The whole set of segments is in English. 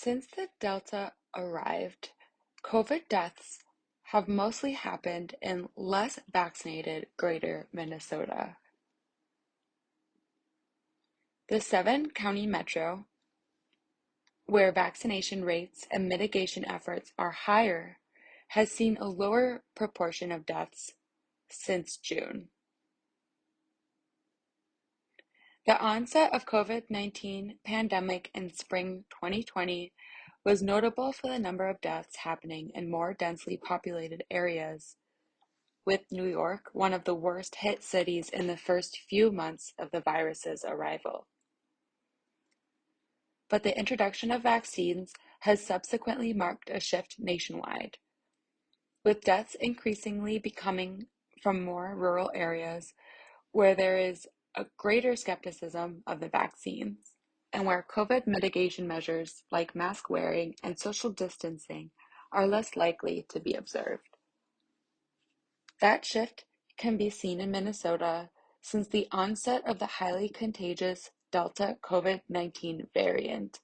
Since the Delta arrived, COVID deaths have mostly happened in less vaccinated Greater Minnesota. The 7-county metro, where vaccination rates and mitigation efforts are higher, has seen a lower proportion of deaths since June. The onset of COVID-19 pandemic in spring 2020 was notable for the number of deaths happening in more densely populated areas, with New York one of the worst hit cities in the first few months of the virus's arrival. But the introduction of vaccines has subsequently marked a shift nationwide, with deaths increasingly becoming from more rural areas where there is a greater skepticism of the vaccines and where COVID mitigation measures like mask wearing and social distancing are less likely to be observed. That shift can be seen in Minnesota since the onset of the highly contagious Delta COVID-19 variant,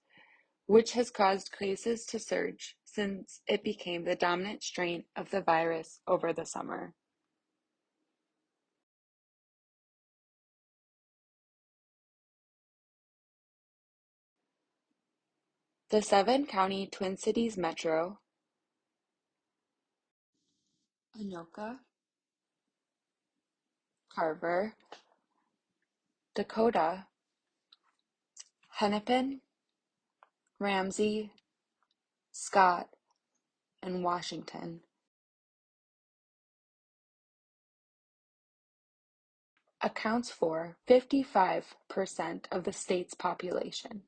which has caused cases to surge since it became the dominant strain of the virus over the summer. The 7-county Twin Cities metro, Anoka, Carver, Dakota, Hennepin, Ramsey, Scott, and Washington accounts for 55% of the state's population.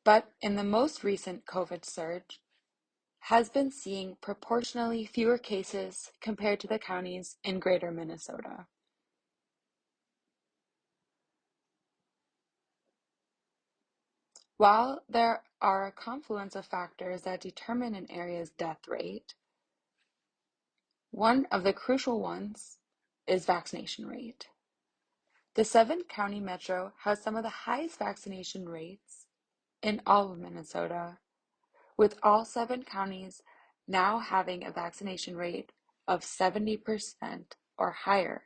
But in the most recent COVID surge, has been seeing proportionally fewer cases compared to the counties in Greater Minnesota. While there are a confluence of factors that determine an area's death rate, one of the crucial ones is vaccination rate. The 7-county metro has some of the highest vaccination rates in all of Minnesota, with all 7 counties now having a vaccination rate of 70% or higher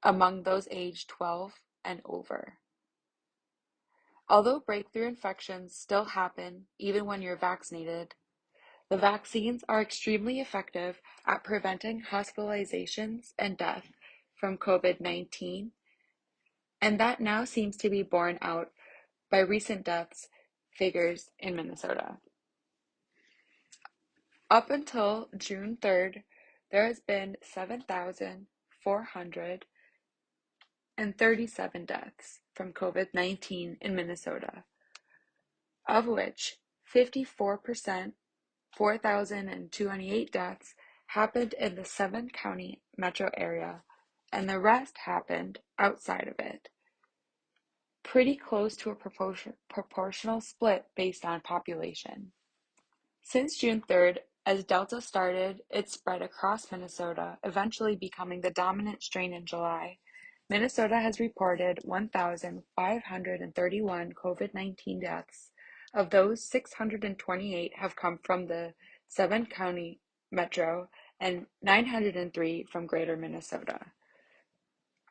among those aged 12 and over. Although breakthrough infections still happen even when you're vaccinated, the vaccines are extremely effective at preventing hospitalizations and death from COVID-19, and that now seems to be borne out by recent deaths figures in Minnesota. Up until June 3rd, there has been 7,437 deaths from COVID-19 in Minnesota, of which 54%, 4,028 deaths happened in the 7-county metro area, and the rest happened outside of it, pretty close to a proportional split based on population. Since June 3rd, as Delta started its spread across Minnesota, eventually becoming the dominant strain in July, Minnesota has reported 1,531 COVID-19 deaths. Of those, 628 have come from the 7-county metro and 903 from Greater Minnesota.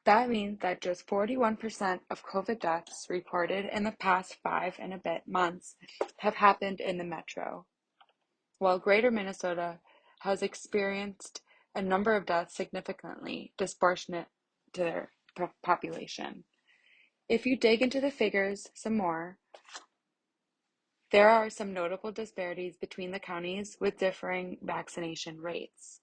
That means that just 41% of COVID deaths reported in the past 5 and a bit months have happened in the metro, while Greater Minnesota has experienced a number of deaths significantly disproportionate to their population. If you dig into the figures some more, there are some notable disparities between the counties with differing vaccination rates.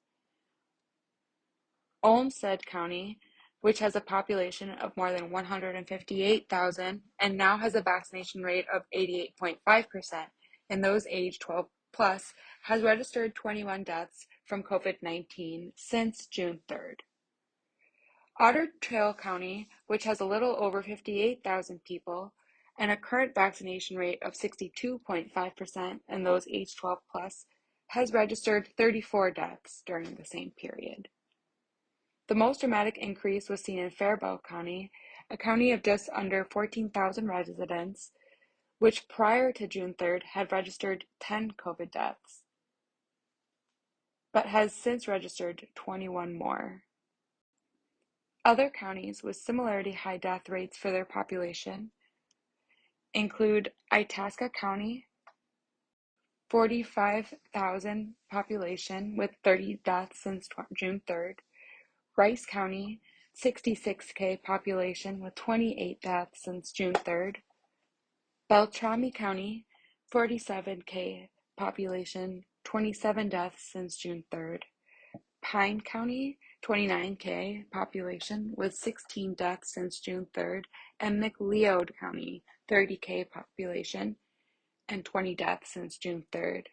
Olmsted County, which has a population of more than 158,000 and now has a vaccination rate of 88.5% in those aged 12 plus, has registered 21 deaths from COVID-19 since June 3rd. Otter Tail County, which has a little over 58,000 people and a current vaccination rate of 62.5% in those aged 12 plus, has registered 34 deaths during the same period. The most dramatic increase was seen in Faribault County a county of just under 14,000 residents, which prior to June 3rd had registered 10 COVID deaths, but has since registered 21 more. Other counties with similarly high death rates for their population include Itasca County, 45,000 population with 30 deaths since June 3rd, Rice County, 66K population with 28 deaths since June 3rd, Beltrami County, 47K population, 27 deaths since June 3rd, Pine County, 29K population with 16 deaths since June 3rd, and McLeod County, 30K population and 20 deaths since June 3rd.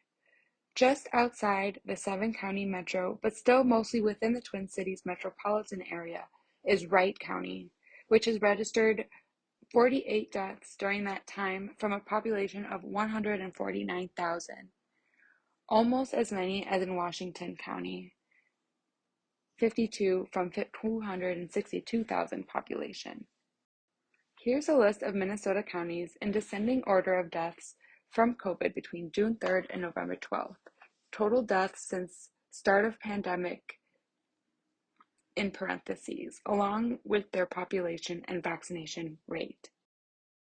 Just outside the 7-county metro, but still mostly within the Twin Cities metropolitan area, is Wright County, which has registered 48 deaths during that time from a population of 149,000, almost as many as in Washington County, 52 from 262,000 population. Here's a list of Minnesota counties in descending order of deaths from COVID between June 3rd and November 12th. Total deaths since start of pandemic in parentheses, along with their population and vaccination rate.